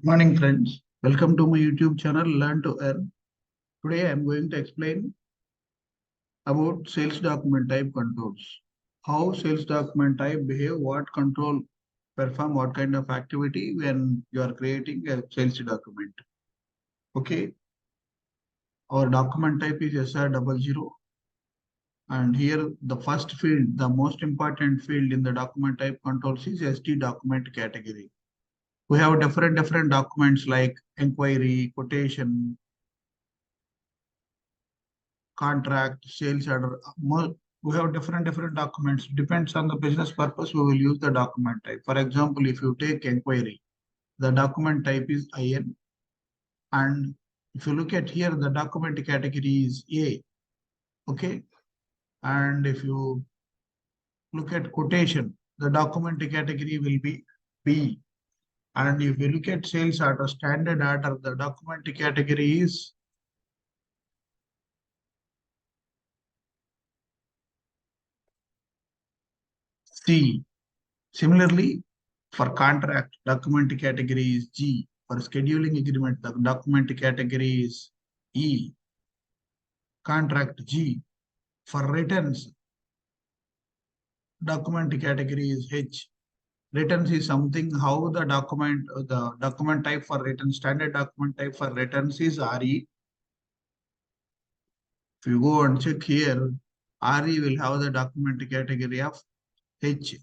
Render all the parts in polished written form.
Good morning, friends. Welcome to my YouTube channel, Learn to Earn. Today, I am going to explain about sales document type controls. How sales document type behave, what control perform, what kind of activity when you are creating a sales document. Okay, our document type is SR00. And here, the first field, the most important field in the document type controls is SD document category. We have different documents like inquiry, quotation, contract, sales order. We have different documents. Depends on the business purpose, we will use the document type. For example, if you take inquiry, the document type is IN. And if you look at here, the document category is A. Okay. And if you look at quotation, the document category will be B. And if you look at sales order, standard order, the document category is C. Similarly, for contract, document category is G. For scheduling agreement, the document category is E. Contract G. For returns, document category is H. Returns is something how the document type for return, standard document type for returns is RE. If you go and check here, RE will have the document category of H.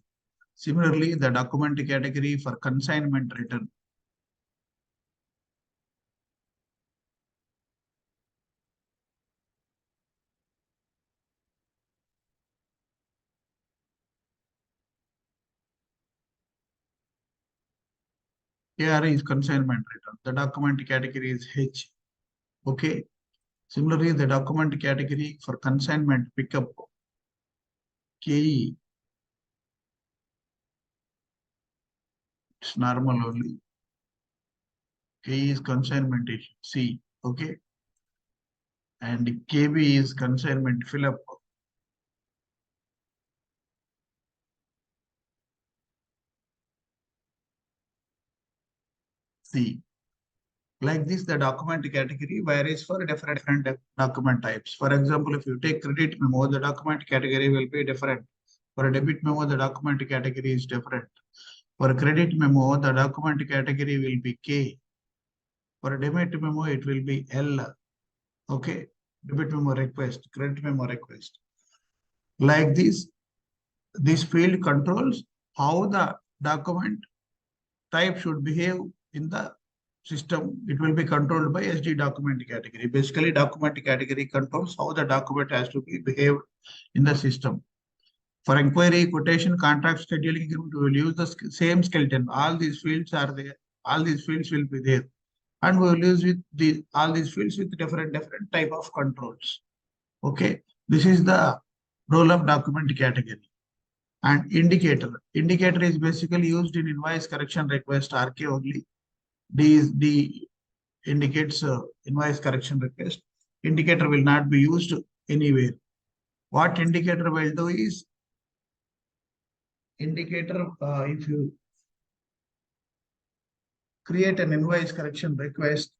Similarly, the document category for consignment return. ARE is consignment return. The document category is H. Okay. Similarly, the document category for consignment pickup, KE, it's normal only. KE is consignment issue, C. Okay. And KB is consignment fill up, C. Like this, the document category varies for different document types. For example, if you take credit memo, the document category will be different. For a debit memo, the document category is different. For a credit memo, the document category will be K. For a debit memo, it will be L. Okay. Debit memo request, credit memo request. Like this field controls how the document type should behave in the system. It will be controlled by SD document category. Basically, document category controls how the document has to be behaved in the system. For inquiry, quotation, contract, scheduling agreement, we will use the same skeleton. All these fields are there. All these fields will be there. And we will use all these fields with different type of controls. Okay. This is the role of document category. And indicator. Indicator is basically used in invoice correction request RK only. D indicates invoice correction request. Indicator will not be used anywhere. What indicator will do is indicator, if you create an invoice correction request,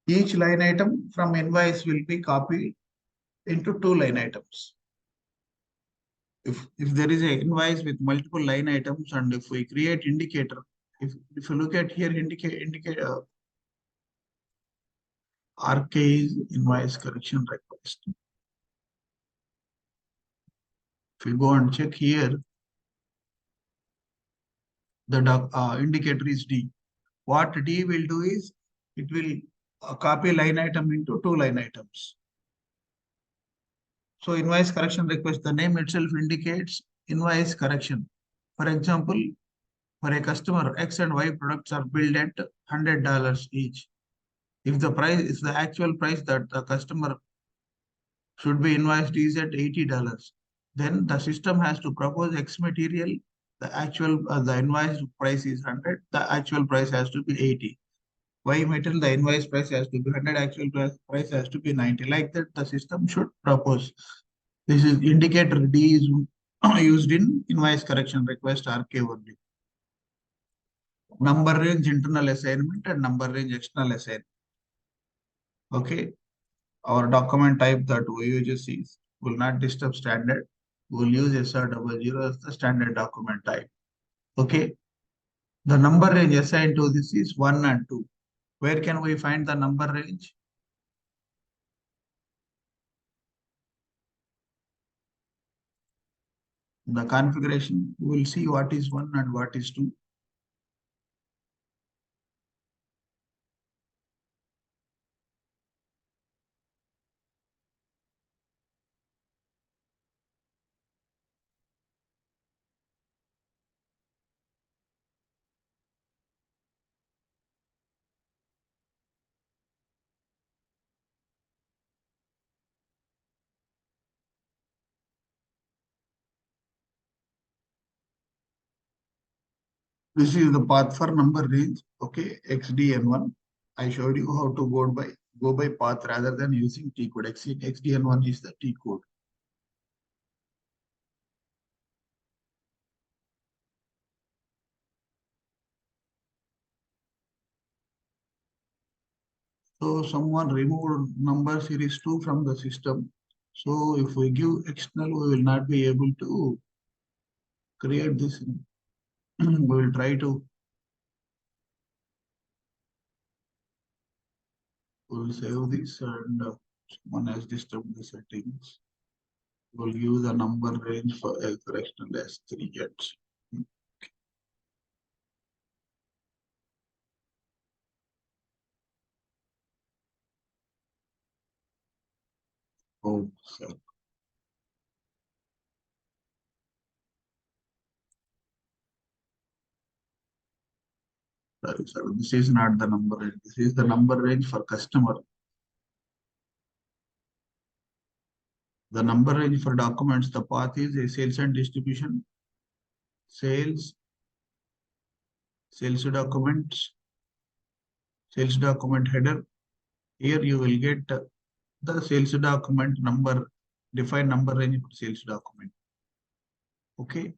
each line item from invoice will be copied into 2 line items. If there is an invoice with multiple line items and if we create indicator, if you look at here, indicate RK is invoice correction request. If you go and check here, the indicator is D. What D will do is it will copy line item into 2 line items. So invoice correction request, the name itself indicates invoice correction. For example, for a customer, X and Y products are billed at $100 each. If the actual price that the customer should be invoiced is at $80, then the system has to propose X material. The invoice price is 100. The actual price has to be 80. Y metal, the invoice price has to be 100, actual price has to be 90. Like that, the system should propose. This is indicator D is used in invoice correction request RK only. Number range internal assignment and number range external assignment. Okay. Our document type that we use is will not disturb standard. We'll use SR00 as the standard document type. Okay. The number range assigned to this is 1 and 2. Where can we find the number range? The configuration, we will see what is 1 and what is 2. This is the path for number range. Okay, XDN1. I showed you how to go by path rather than using T code. XDN1 is the T code. So someone removed number series 2 from the system. So if we give external, we will not be able to create this. We will try to, we will save this and someone has disturbed the settings. We'll give the number range for external as 3 gets. Oh, sorry. Sorry, sorry. This is not the number range. This is the number range for customer. The number range for documents, the path is a sales and distribution, sales, sales documents, sales document header. Here you will get the sales document number, defined number range for sales document. Okay,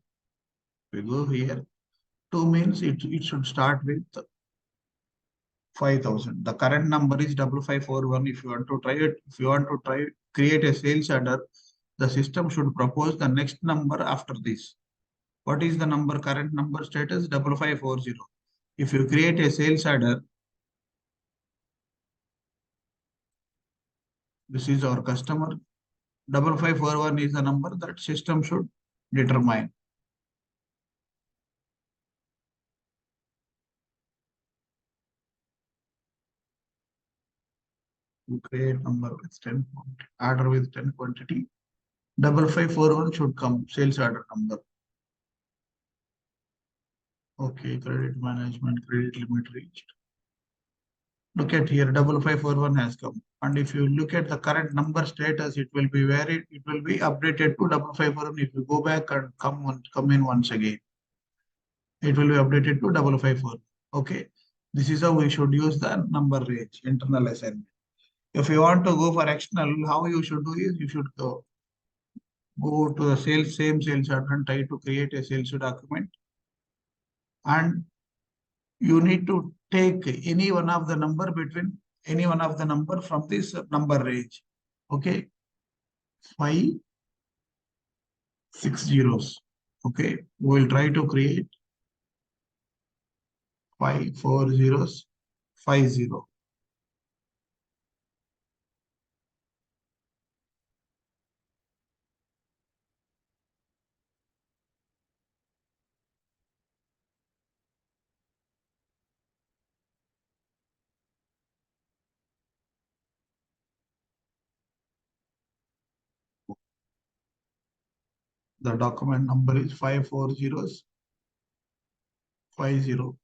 we go here. 2 means it should start with 5,000. The current number is 5541. If you want to try it, if you want to try create a sales order, the system should propose the next number after this. What is the number? Current number status 5540. If you create a sales order, this is our customer. 5541 is the number that system should determine. You create number with 10 order with 10 quantity. 5541 should come sales order number. Okay, credit management, credit limit reached. Look at here, 5541 has come. And if you look at the current number status, it will be varied, it will be updated to 5541. If you go back and come in once again, it will be updated to 554. Okay. This is how we should use the number range, internal assignment. If you want to go for external, how you should do is you should go to the same sales order and try to create a sales document. And you need to take any one of the number between any one of the number from this number range. Okay. 5, 6 zeros. Okay. We will try to create 5, 4 zeros, 5 0. The document number is 54050.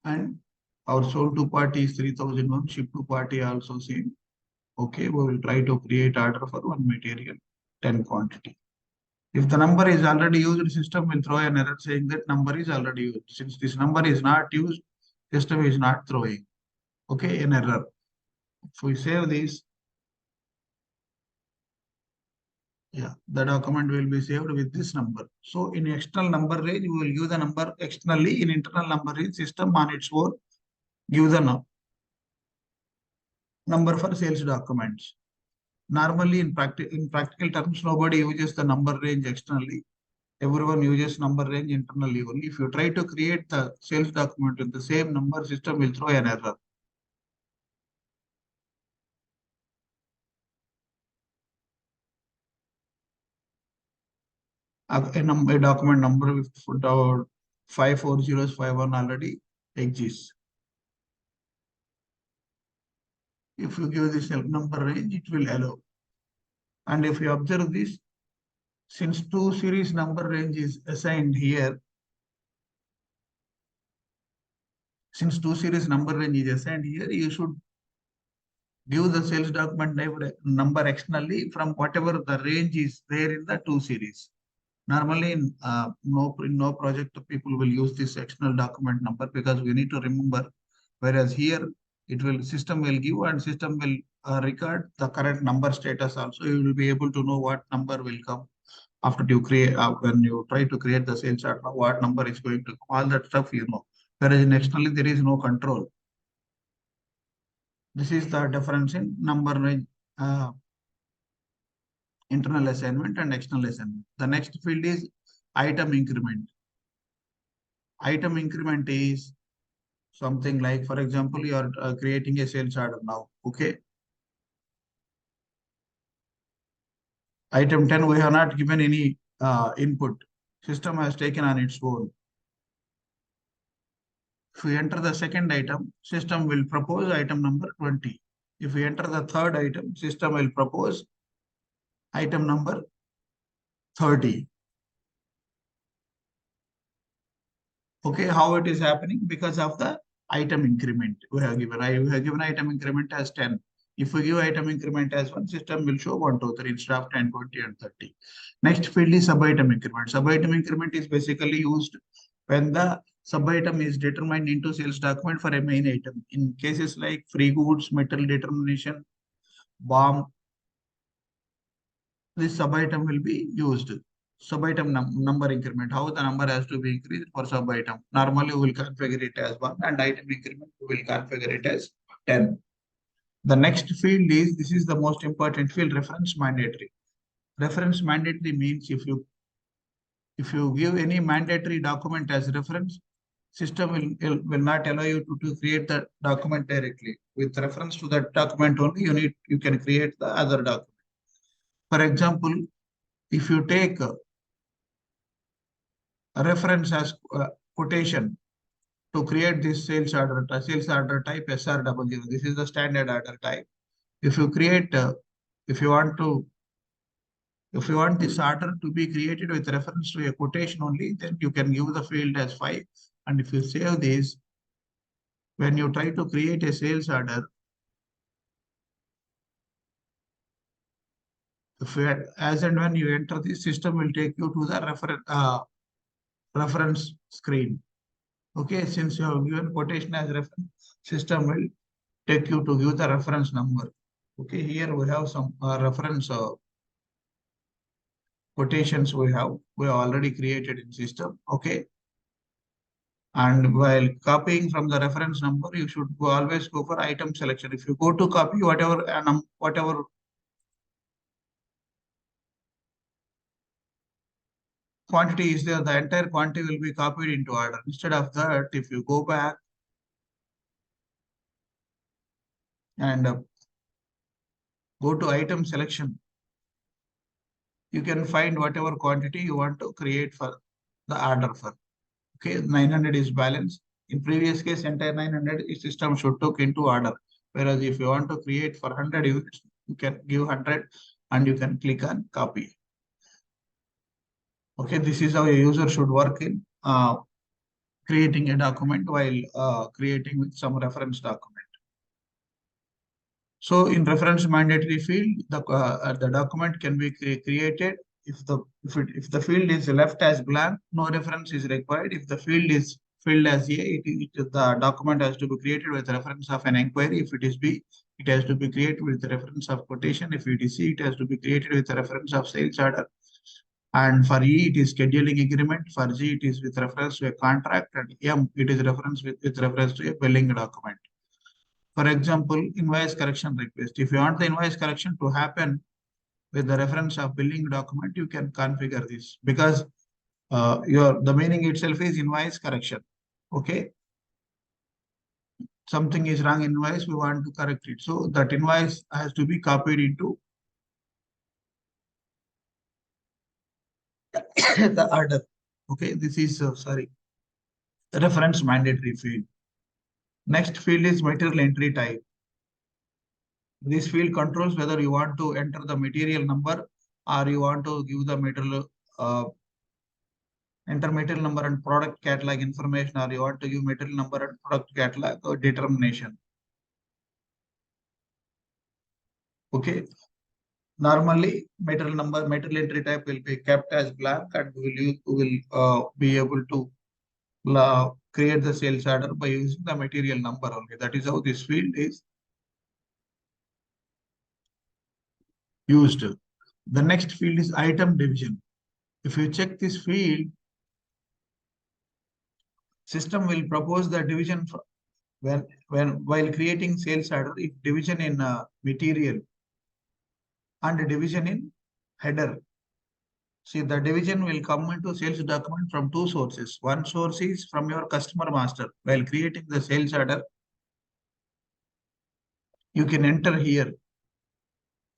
And our sold to party is 3001, ship to party also same. Okay, we will try to create order for one material, 10 quantity. If the number is already used, system will throw an error saying that number is already used. Since this number is not used, system is not throwing. Okay, an error. If we save this, yeah, the document will be saved with this number. So in external number range, we will give the number externally. In internal number range, system on its own give the number for sales documents. Normally, in practical terms, nobody uses the number range externally. Everyone uses number range internally only. If you try to create the sales document with the same number, system will throw an error. A document number with 54051 already exists. If you give this number range, it will allow. And if you observe this, since two series number range is assigned here, since two series number range is assigned here, you should give the sales document number externally from whatever the range is there in the two series. Normally, in no project, people will use this external document number because we need to remember. Whereas here, it will system will give and system will record the current number status also. You will be able to know what number will come after you create when you try to create the sales chart. What number is going to come? All that stuff you know. Whereas in externally, there is no control. This is the difference in number range. Internal assignment and external assignment. The next field is item increment. Item increment is something like, for example, you are creating a sales order now. Okay. Item 10, we have not given any input. System has taken on its own. If we enter the second item, system will propose item number 20. If we enter the third item, system will propose item number 30. Okay, how it is happening? Because of the item increment we have given. We have given item increment as 10. If we give item increment as 1, system will show 1, 2, 3 instead of 10, 20, and 30. Next field is sub-item increment. Sub-item increment is basically used when the sub-item is determined into sales document for a main item. In cases like free goods, metal determination, BOM, this sub-item will be used. Sub-item number increment, how the number has to be increased for sub-item. Normally, we will configure it as 1 and item increment, we will configure it as 10. The next field is, this is the most important field, reference mandatory. Reference mandatory means if you give any mandatory document as reference, system will not allow you to create the document directly. With reference to that document only, you can create the other document. For example, if you take a reference as quotation to create this sales order type SR00. This is the standard order type. If you create, if you want this order to be created with reference to a quotation only, then you can give the field as 5. And if you save this, when you try to create a sales order, as and when you enter this, system will take you to the reference screen. Okay, since you have given quotation as reference, system will take you to give the reference number. Okay, here we have some reference quotations we have already created in system. Okay, and while copying from the reference number, you should always go for item selection. If you go to copy whatever quantity is there, the entire quantity will be copied into order. Instead of that, if you go back and go to item selection, you can find whatever quantity you want to create for the order for. Okay, 900 is balance. In previous case, entire 900 system should took into order. Whereas if you want to create for 100 units, you can give 100 and you can click on copy. Okay, this is how a user should work in creating a document while creating with some reference document. So in reference mandatory field, the document can be created if the field is left as blank, no reference is required. If the field is field as A, the document has to be created with reference of an inquiry. If it is B, it has to be created with reference of quotation. If it is C, it has to be created with reference of sales order. And for E, it is scheduling agreement. For G, it is with reference to a contract. And M, it is with reference to a billing document. For example, invoice correction request. If you want the invoice correction to happen with the reference of billing document, you can configure this because the meaning itself is invoice correction. Okay, something is wrong in invoice, we want to correct it. So that invoice has to be copied into the order. Okay, this is reference mandatory field. Next field is material entry type. This field controls whether you want to enter the material number or you want to give the material enter material number and product catalog information, or you want to give material number and product catalog or determination. Okay. Normally, material entry type will be kept as blank, and will be able to create the sales order by using the material number only. That is how this field is used. The next field is item division. If you check this field, system will propose the division while creating sales order, if division in material and division in header. See, the division will come into sales document from two sources. One source is from your customer master. While creating the sales order, you can enter here.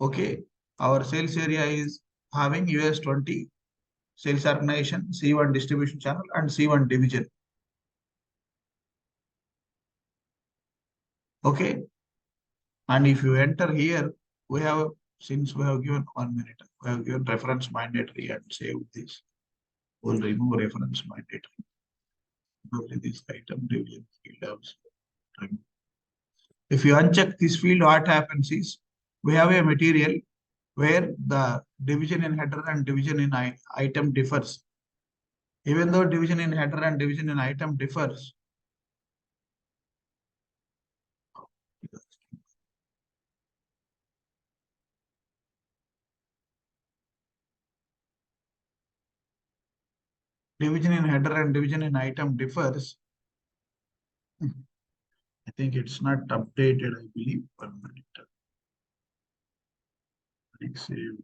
Okay, our sales area is having US 20 sales organization, C1 distribution channel, and C1 division. Okay, and if you enter here, since we have given 1 minute, we have given reference mandatory and save this. We'll remove reference mandatory. Only this item division field. If you uncheck this field, what happens is we have a material where the division in header and division in item differs. Even though division in header and division in item differs, division in header and division in item differs. I think it's not updated, I believe. 1 minute. Save.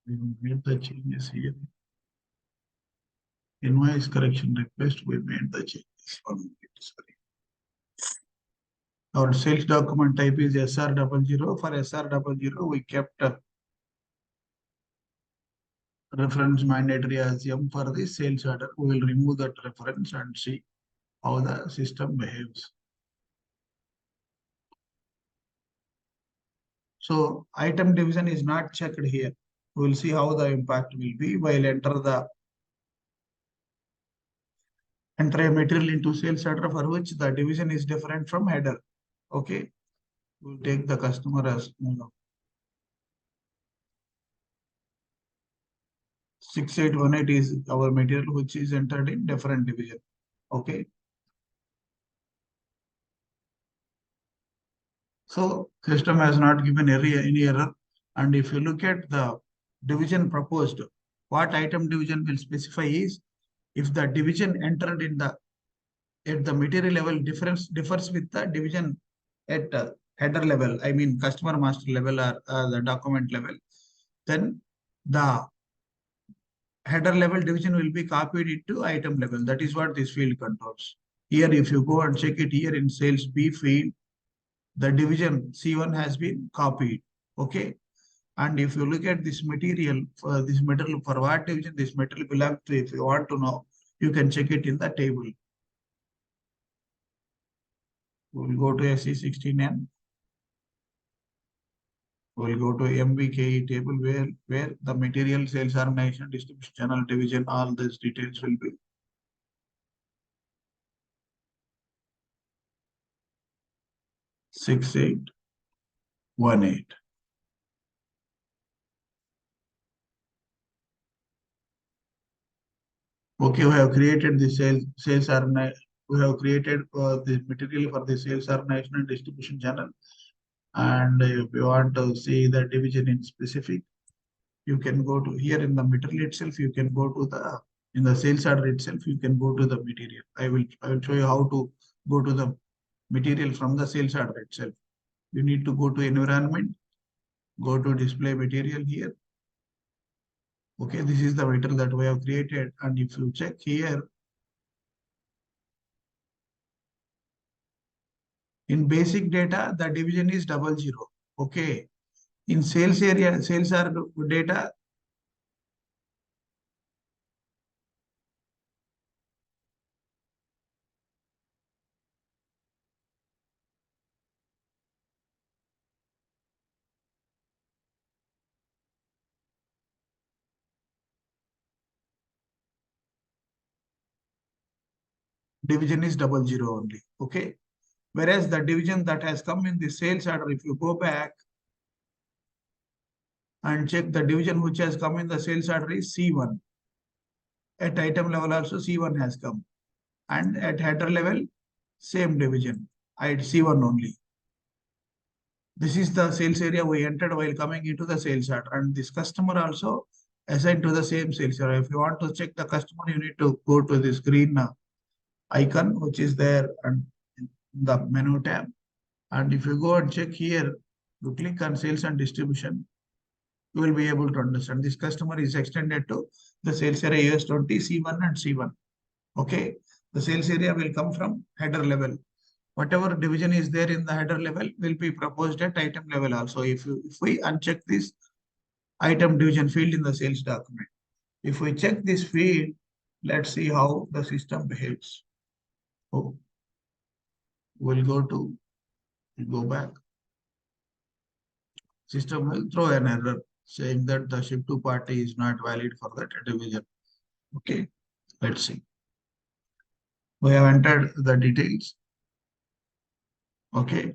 We made the changes here. Invoice correction request, we made the changes. 1 minute, sorry. Our sales document type is SR00. For SR00, we kept reference mandatory as M for the sales order. We will remove that reference and see how the system behaves. So item division is not checked here. We will see how the impact will be while enter a material into sales order for which the division is different from header. Okay. We'll take the customer as 6818 is our material which is entered in different division. Okay. So system has not given any error. And if you look at the division proposed, what item division will specify is if the division entered at the material level differs with the division at header level, I mean customer master level or the document level, then the header level division will be copied into item level. That is what this field controls. Here, if you go and check it here in sales B field, the division C1 has been copied. Okay. And if you look at this material for what division this material belongs to, if you want to know, you can check it in the table. We'll go to SE16N. We'll go to MVKE table where the material sales organization, distribution channel, division, all these details will be 6818. Okay, we have created the sales organization. We have created the material for the sales organization and distribution channel. And if you want to see the division in specific, you can go to here in the material itself. You can go to the in the sales order itself. You can go to the material. I will show you how to go to the material from the sales order itself. You need to go to environment, go to display material here. Okay, this is the material that we have created. And if you check here, in basic data, the division is 00. Okay. In sales area, sales are data, division is 00 only. Okay. Whereas the division that has come in the sales order, if you go back and check the division which has come in the sales order is C1. At item level also C1 has come. And at header level, same division. At C1 only. This is the sales area we entered while coming into the sales order. And this customer also assigned to the same sales area. If you want to check the customer, you need to go to this green icon, which is there and in the menu tab. And if you go and check here, you click on sales and distribution, you will be able to understand this customer is extended to the sales area US20 C1 and C1. Okay. The sales area will come from header level. Whatever division is there in the header level will be proposed at item level also. If we uncheck this item division field in the sales document, if we check this field, let's see how the system behaves. Oh, go back. System will throw an error saying that the ship to party is not valid for that division. Okay, let's see. We have entered the details. Okay.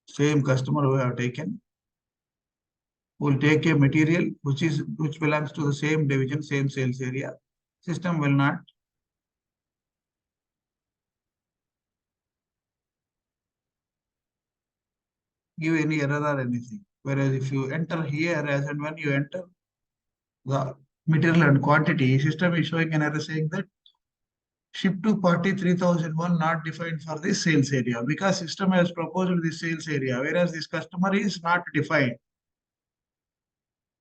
Same customer we have taken. We'll take a material which belongs to the same division, same sales area. System will not give any error or anything. Whereas if you enter here, as and when you enter the material and quantity, system is showing an error saying that ship to party 3001 not defined for this sales area because system has proposed this sales area, whereas this customer is not defined.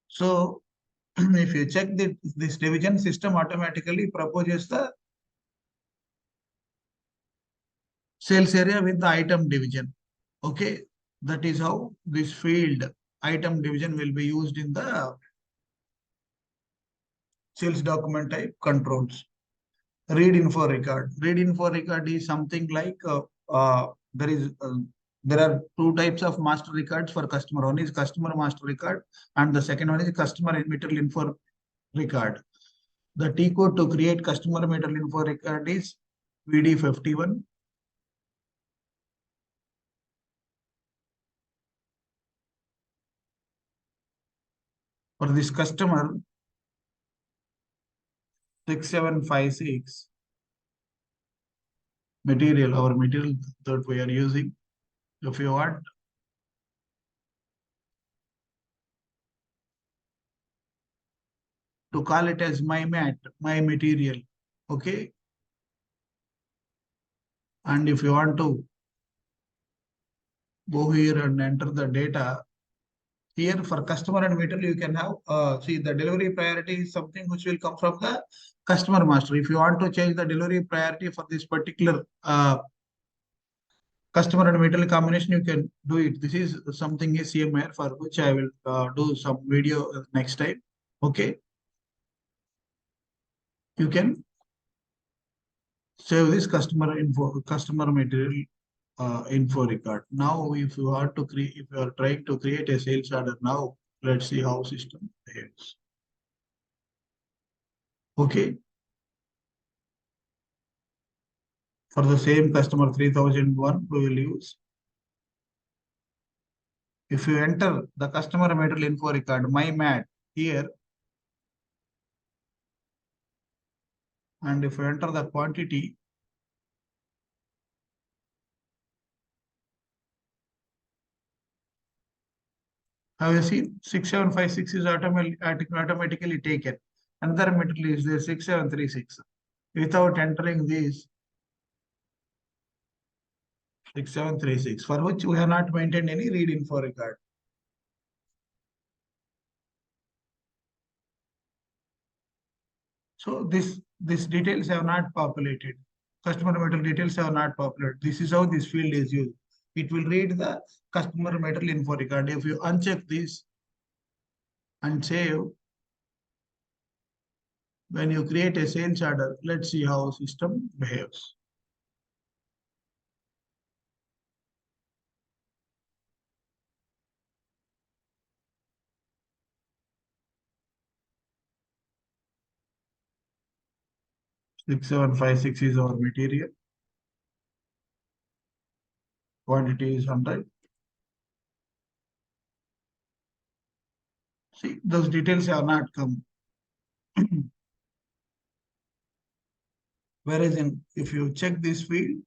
So if you check this division, system automatically proposes the sales area with the item division. Okay, that is how this field item division will be used in the sales document type controls. Read info record. Read info record is something like there is there are two types of master records for customer. One is customer master record, and the second one is customer material info record. The T code to create customer material info record is VD51. For this customer, 6756 material, our material that we are using. If you want to call it as my material, okay. And if you want to go here and enter the data, here for customer and material, you can have, see the delivery priority is something which will come from the customer master. If you want to change the delivery priority for this particular customer and material combination, you can do it. This is something is CMR for which I will do some video next time. Okay. You can save this customer info, customer material info record. Now, if you are to create, if you are trying to create a sales order now, let's see how system behaves. Okay, for the same customer 3001, we will use. If you enter the customer material info record, my mat here, and if you enter the quantity, have you seen 6756 is automatically taken. Another material is there 6736. Without entering this 6736, for which we have not maintained any read info record. So this details have not populated. Customer material details have not populated. This is how this field is used. It will read the customer material info record. If you uncheck this and save, when you create a sales order, let's see how system behaves. Six seven five six is our material. Quantity is 100. See, those details have not come. Whereas if you check this field,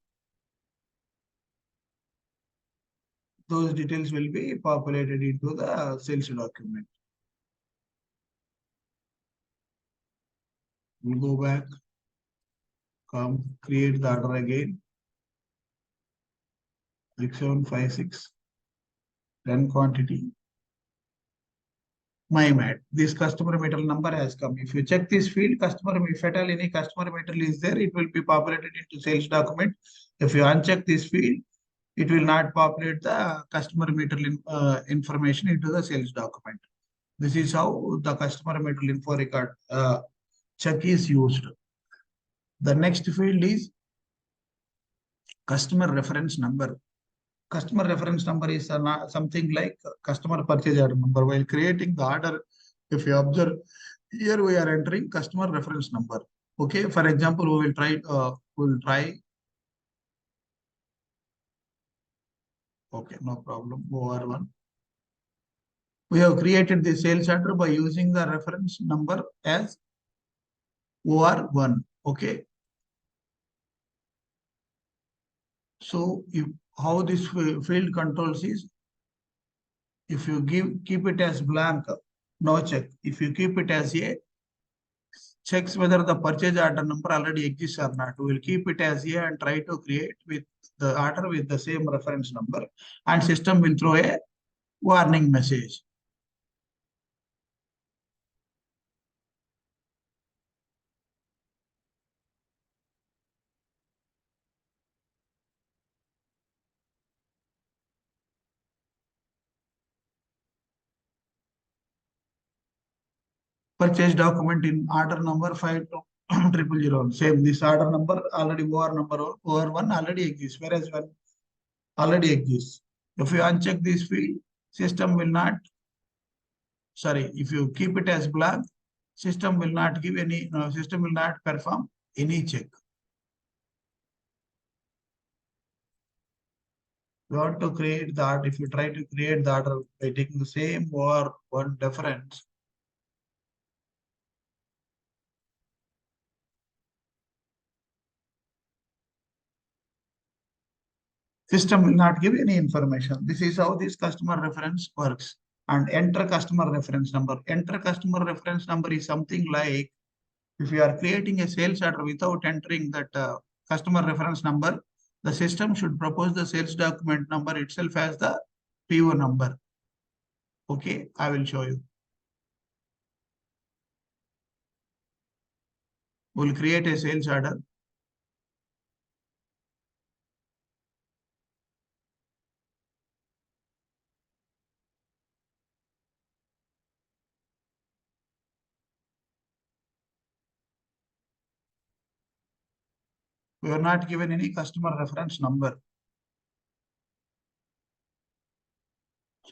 those details will be populated into the sales document. We'll go back, come create the order again. 6756, then quantity. My mat. This customer material number has come. If you check this field, customer, if at all any customer material is there, it will be populated into sales document. If you uncheck this field, it will not populate the customer material information into the sales document. This is how the customer material info record check is used. The next field is customer reference number. Customer reference number is something like customer purchase order number. While creating the order, if you observe, here we are entering customer reference number. Okay, for example, we will try. Okay, no problem. OR1. We have created the sales order by using the reference number as OR1. Okay, so if, how this field controls is, if you keep it as blank, no check. If you keep it as a, checks whether the purchase order number already exists or not. We will keep it as a and try to create with the order with the same reference number, and system will throw a warning message. Purchase document in order number 52000. Same, this order number already OR1 already exists, whereas one already exists. If you uncheck this field, system will not, sorry, if you keep it as blank, system will not give any, no, system will not perform any check. You want to create the order, if you try to create the order by taking the same or one difference, system will not give any information. This is how this customer reference works. And enter customer reference number. Enter customer reference number is something like, if you are creating a sales order without entering that customer reference number, the system should propose the sales document number itself as the PO number. Okay, I will show you. We'll create a sales order. We are not given any customer reference number.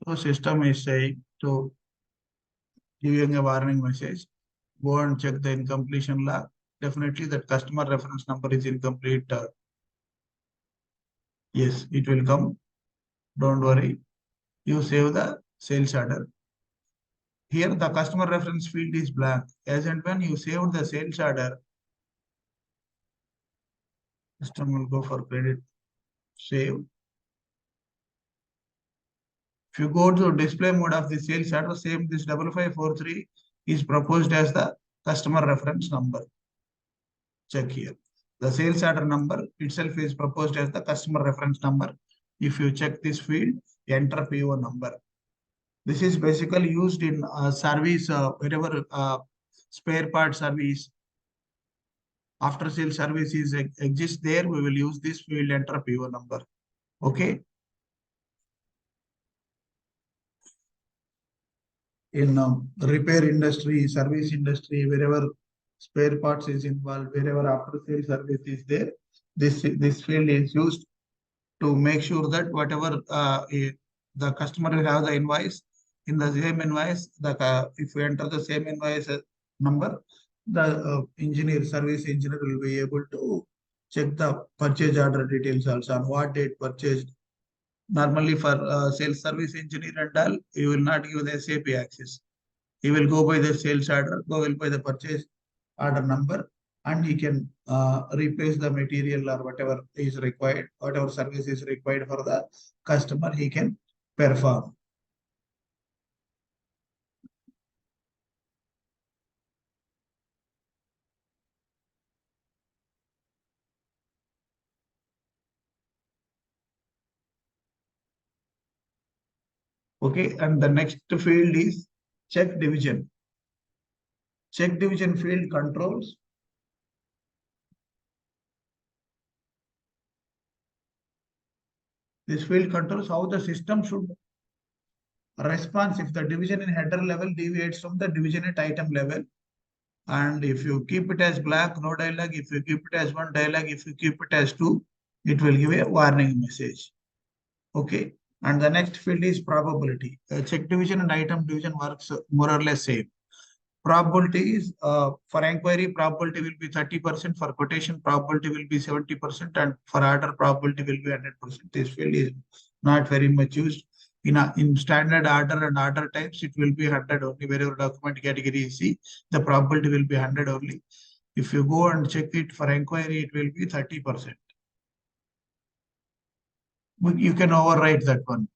So system is saying to giving a warning message. Go and check the incompletion log. Definitely that customer reference number is incomplete. Yes, it will come. Don't worry. You save the sales order. Here the customer reference field is blank. As and when you save the sales order, system will go for credit. Save. If you go to display mode of the sales order, same this 5543 is proposed as the customer reference number. Check here. The sales order number itself is proposed as the customer reference number. If you check this field, enter PO number. This is basically used in service, wherever spare part service, after sales services exists there, we will use this field, enter PO number. Okay. In repair industry, service industry, wherever spare parts is involved, wherever after sales service is there, this field is used to make sure that whatever the customer will have the invoice, in the same invoice, if we enter the same invoice number, the engineer, service engineer will be able to check the purchase order details also on what date purchased. Normally for sales service engineer and all, you will not give the SAP access. He will go by the sales order, go by the purchase order number, and he can replace the material or whatever is required, whatever service is required for the customer, he can perform. Okay, and the next field is check division. Check division field controls. This field controls how the system should respond if the division in header level deviates from the division at item level. And if you keep it as black, no dialog. If you keep it as one dialog, if you keep it as two, it will give a warning message. Okay. And the next field is probability. Check division and item division works more or less same. Probability is for inquiry, probability will be 30%. For quotation, probability will be 70%. And for order, probability will be 100%. This field is not very much used. In standard order and order types, it will be 100 only. Wherever document category is C, the probability will be 100 only. If you go and check it for inquiry, it will be 30%. You can overwrite that one.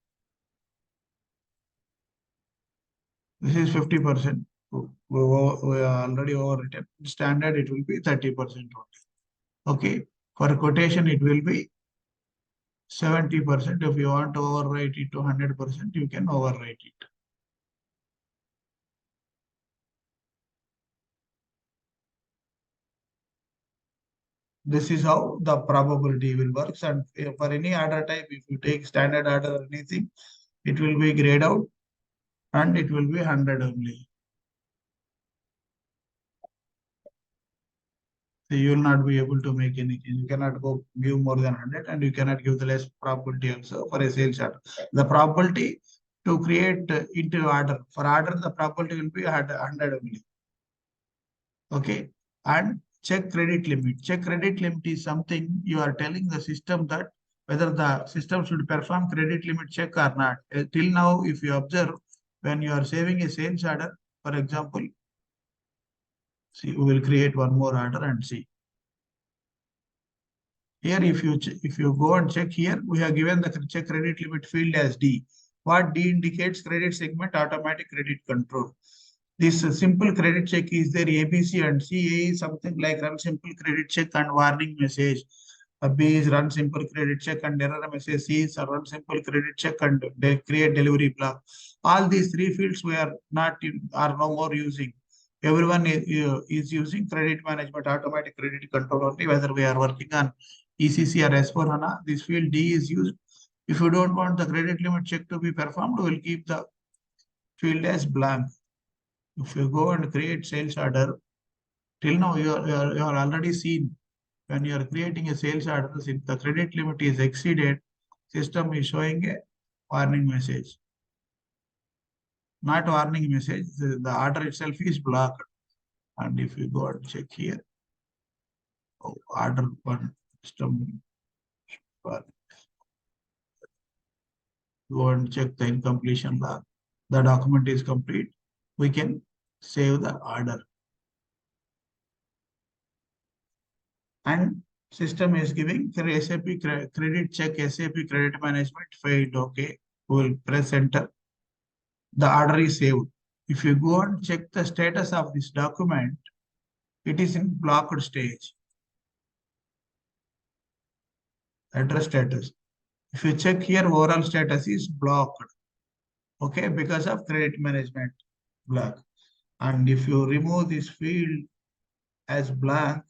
This is 50%. We already overwritten. Standard, it will be 30% only. Okay. For quotation, it will be 70%. If you want to overwrite it to 100%, you can overwrite it. This is how the probability will work. And for any order type, if you take standard order or anything, it will be grayed out and it will be 100 only. So you will not be able to make anything. You cannot go give more than 100 and you cannot give the less probability also for a sales order. The probability to create into order. For order, the probability will be 100 only. Okay. And check credit limit. Check credit limit is something you are telling the system that whether the system should perform credit limit check or not. Till now, if you observe, when you are saving a sales order, for example, see, we will create one more order and see. Here, if you go and check here, we have given the check credit limit field as D. What D indicates? Credit segment automatic credit control. This simple credit check is there, ABC and C. A is something like run simple credit check and warning message. B is run simple credit check and error message. C is run simple credit check and create delivery block. All these three fields we are not are no more using. Everyone is using credit management automatic credit control only, whether we are working on ECC or S4HANA. This field D is used. If you don't want the credit limit check to be performed, we will keep the field as blank. If you go and create sales order, till now you are already seen when you are creating a sales order, if the credit limit is exceeded, system is showing a warning message. not warning message. The order itself is blocked. And if you go and check here, oh, order one system, go and check the incompletion log. The document is complete. We can save the order. And system is giving SAP credit check, SAP credit management failed. Okay, we will press enter. The order is saved. If you go and check the status of this document, it is in blocked stage. Address status. If you check here, overall status is blocked. Okay, because of credit management block. And if you remove this field as blank,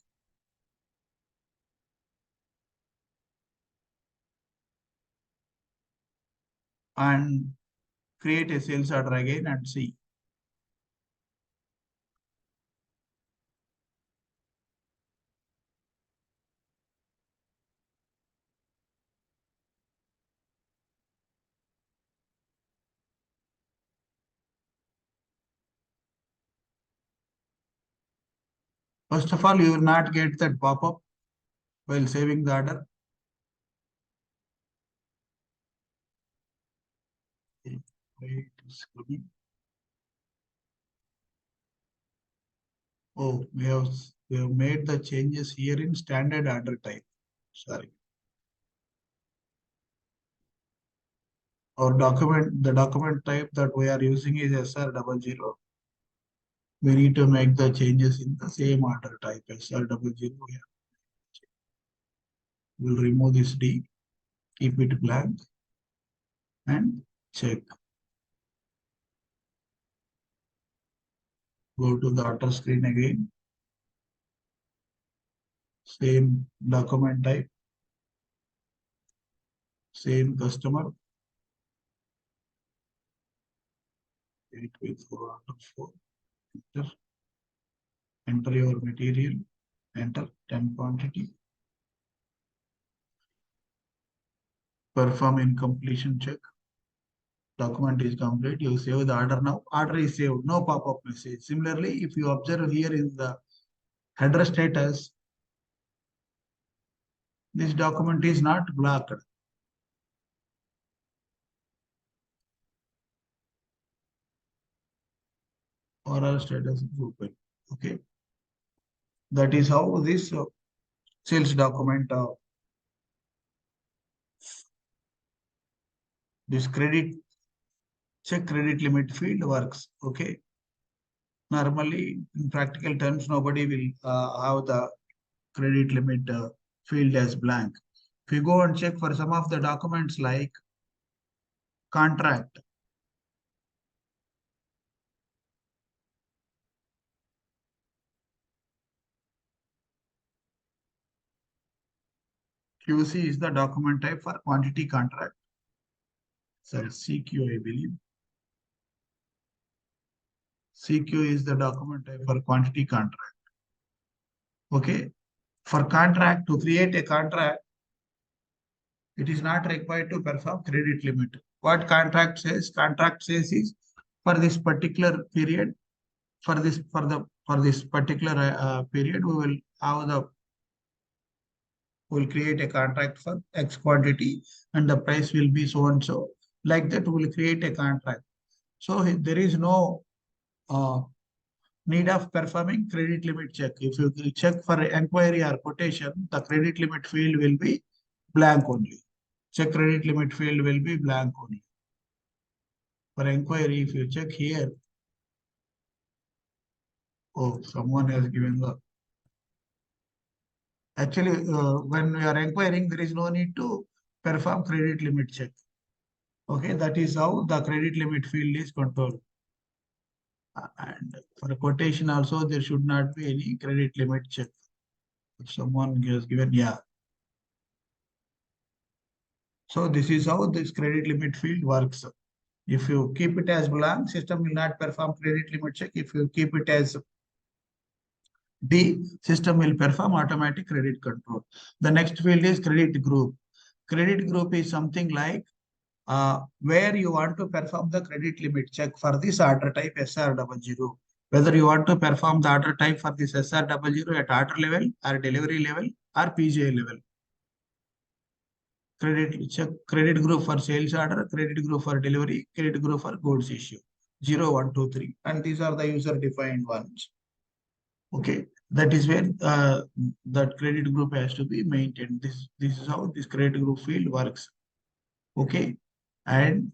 and create a sales order again and see. First of all, you will not get that pop-up while saving the order. Wait, it's coming. Oh, we have made the changes here in standard order type. Sorry. Our document, the document type that we are using is SR00. We need to make the changes in the same order type, SR00. We'll remove this D, keep it blank, and check. Go to the order screen again. Same document type, same customer. Wait with 4 out of 4. Enter. Enter your material. Enter 10 quantity. Perform incompletion check. Document is complete. You save the order now. Order is saved. No pop-up message. Similarly, if you observe here in the header status, this document is not blocked. Oral status is open. Okay. That is how this sales document, this credit check credit limit field works. Okay. Normally, in practical terms, nobody will have the credit limit field as blank. If you go and check for some of the documents like contract, QC is the document type for quantity contract. Sorry, CQ, I believe. CQ is the document type for quantity contract. Okay. For contract, to create a contract, it is not required to perform credit limit. What contract says? Contract says is for this particular period, for this particular period, we'll create a contract for X quantity and the price will be so and so. Like that, we'll create a contract. So there is no need of performing credit limit check. If you check for inquiry or quotation, the credit limit field will be blank only. Check credit limit field will be blank only. For inquiry, if you check here, oh, someone has given the. Actually, when we are inquiring, there is no need to perform credit limit check. Okay, that is how the credit limit field is controlled. And for a quotation also, there should not be any credit limit check. If someone has given, yeah. So this is how this credit limit field works. If you keep it as blank, system will not perform credit limit check. If you keep it as D, system will perform automatic credit control. The next field is credit group. Credit group is something like where you want to perform the credit limit check for this order type SR00. Whether you want to perform the order type for this SR00 at order level or delivery level or PGI level. Credit check credit group for sales order, credit group for delivery, credit group for goods issue. 0, 1, 2, 3. And these are the user defined ones. Okay, that is where that credit group has to be maintained. This is how this credit group field works. Okay, and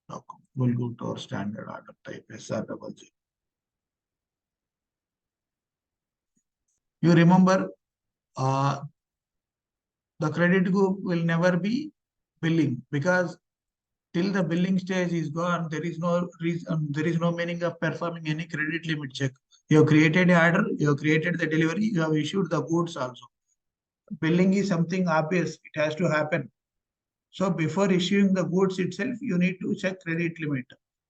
now we'll go to our standard order type SR00. You remember, the credit group will never be billing, because till the billing stage is gone, there is no reason, there is no meaning of performing any credit limit check. You have created the order, you have created the delivery, you have issued the goods also. Billing is something obvious, it has to happen. So before issuing the goods itself, you need to check credit limit.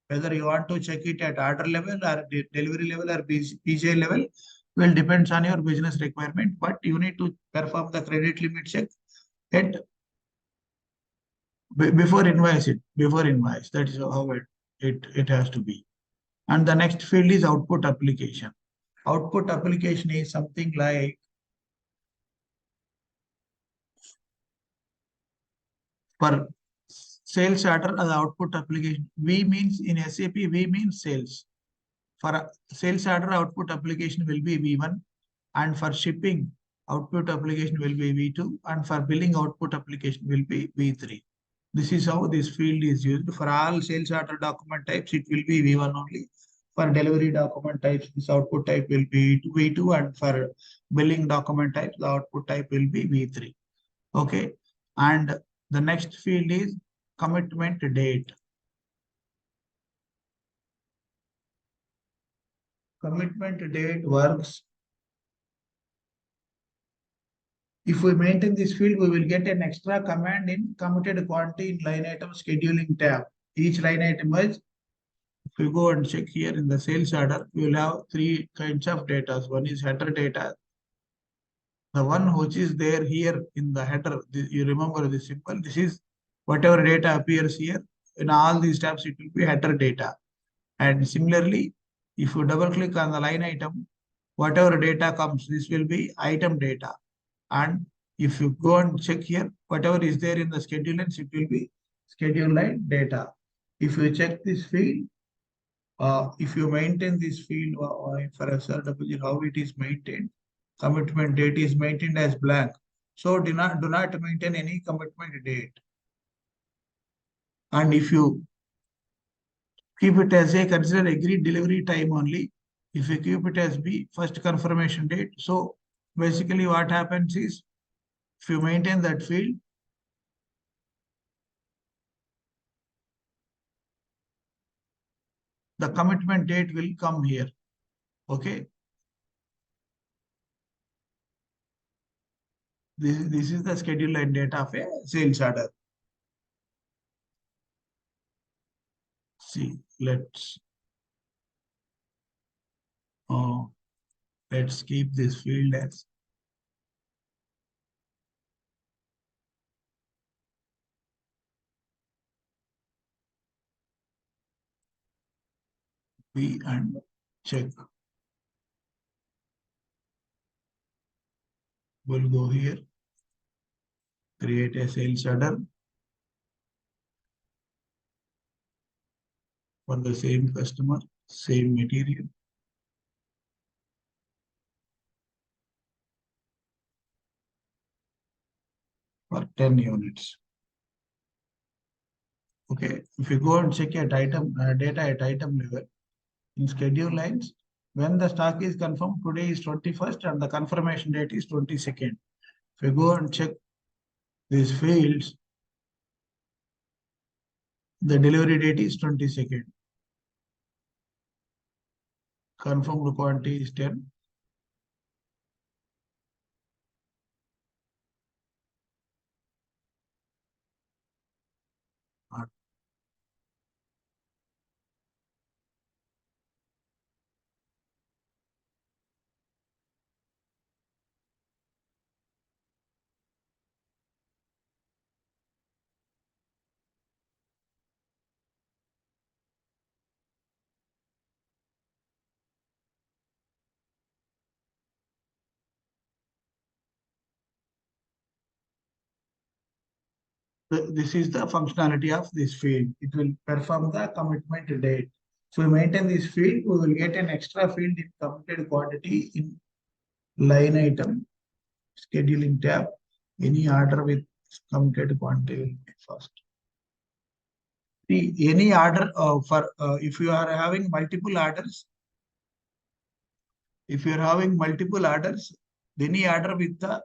Whether you want to check it at order level or delivery level or PJ level will depends on your business requirement. But you need to perform the credit limit check at before invoice it. Before invoice, that is how it has to be. And the next field is output application. Output application is something like, for sales order as output application. V means in SAP, V means sales. For a sales order, output application will be V1, and for shipping, output application will be V2, and for billing, output application will be V3. This is how this field is used. For all sales order document types, it will be V1 only. For delivery document types, this output type will be V2, and for billing document types, the output type will be V3. Okay, and the next field is commitment date. Commitment date works. If we maintain this field, we will get an extra command in committed quantity in line item scheduling tab. Each line item is, if you go and check here in the sales order, you will have three kinds of data. One is header data. The one which is there here in the header, you remember this symbol. This is whatever data appears here. In all these tabs, it will be header data. And similarly, if you double click on the line item, whatever data comes, this will be item data. And if you go and check here, whatever is there in the schedule lines, it will be schedule line data. If you check this field, if you maintain this field for SRW, how it is maintained, commitment date is maintained as blank. So do not maintain any commitment date. And if you keep it as a consider agreed delivery time only, if you keep it as B, first confirmation date. So basically what happens is, if you maintain that field, the commitment date will come here. Okay. This is the schedule line data of a sales order. See, uh, let's keep this field as B and check. We'll go here, create a sales order for the same customer, same material, for 10 units. Okay, if you go and check at item data at item level in schedule lines, when the stock is confirmed, today is 21st and the confirmation date is 22nd. If you go and check these fields, the delivery date is 22nd. Confirmed quantity is 10. This is the functionality of this field. It will perform the commitment date. So we maintain this field, we will get an extra field in committed quantity in line item scheduling tab. Any order with committed quantity will be first. See, any order for if you are having multiple orders, any order with the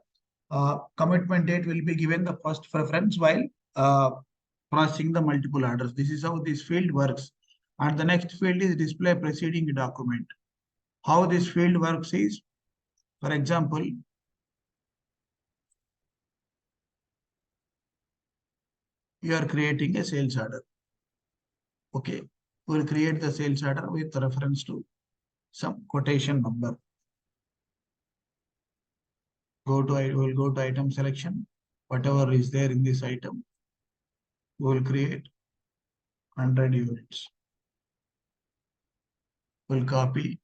commitment date will be given the first preference while uh, processing the multiple orders. This is how this field works. And the next field is display preceding document. How this field works is, for example, you are creating a sales order. Okay, we will create the sales order with reference to some quotation number. We will go to item selection. Whatever is there in this item, we will create 100 units. We'll copy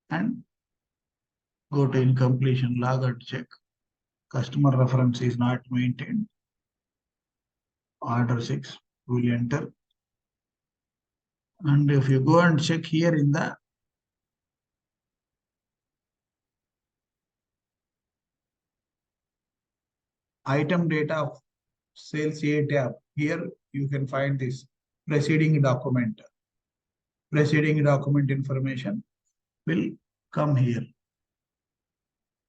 and go to incompletion log and check. Customer reference is not maintained. Order 6, we'll enter. And if you go and check here in the item data of sales A tab, here you can find this preceding document. Preceding document information will come here.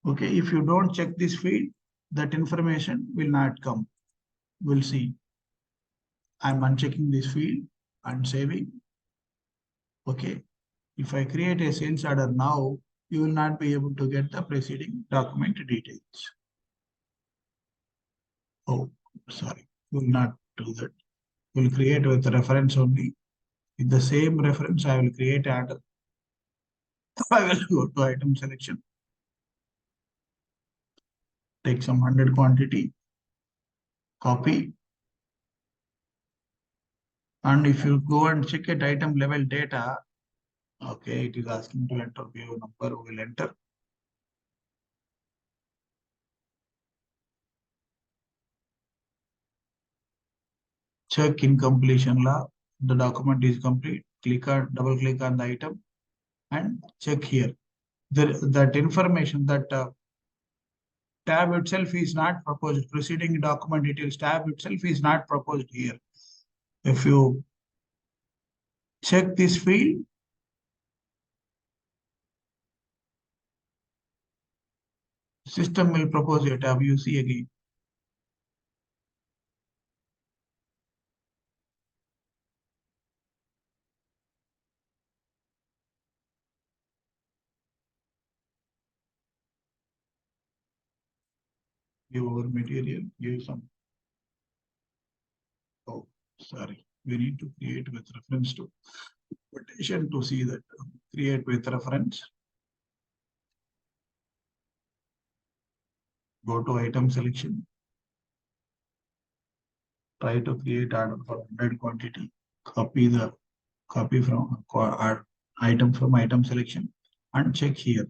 Okay, if you don't check this field, that information will not come. We'll see. I'm unchecking this field and saving. Okay, if I create a sales order now, you will not be able to get the preceding document details. Oh, sorry, we will not do that. We'll create with reference only. With the same reference, I will create order. I will go to item selection. Take some 100 quantity, copy. And if you go and check at item level data, okay, it is asking to enter PO number, we will enter. Check incompletion log. The document is complete. Double click on the item and check here. That information, that tab itself is not proposed. Preceding document details tab itself is not proposed here. If you check this field, system will propose a tab. You see again. Give our material, give some. Oh, sorry. We need to create with reference to quotation to see that. Create with reference. Go to item selection. Try to create order for 100 quantity. Copy from item from item selection and check here.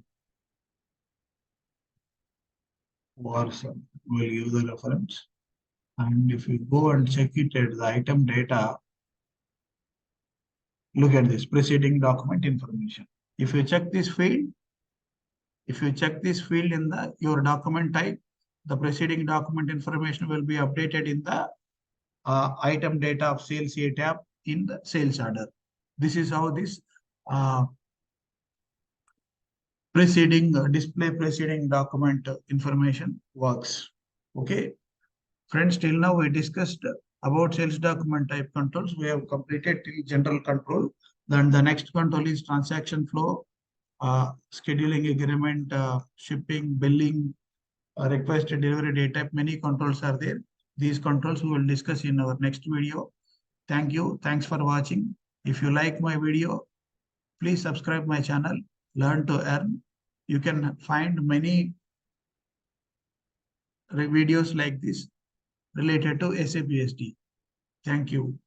Warson will use the reference. And if you go and check it at the item data, look at this preceding document information. If you check this field, in the your document type, the preceding document information will be updated in the item data of sales A tab in the sales order. This is how this display preceding document information works. Okay, friends, till now we discussed about sales document type controls. We have completed till general control. Then the next control is transaction flow, scheduling agreement, shipping, billing, request delivery date type. Many controls are there. These controls we will discuss in our next video. Thank you. Thanks for watching. If you like my video, please subscribe my channel, Learn to Earn. You can find many videos like this related to SAP SD. Thank you.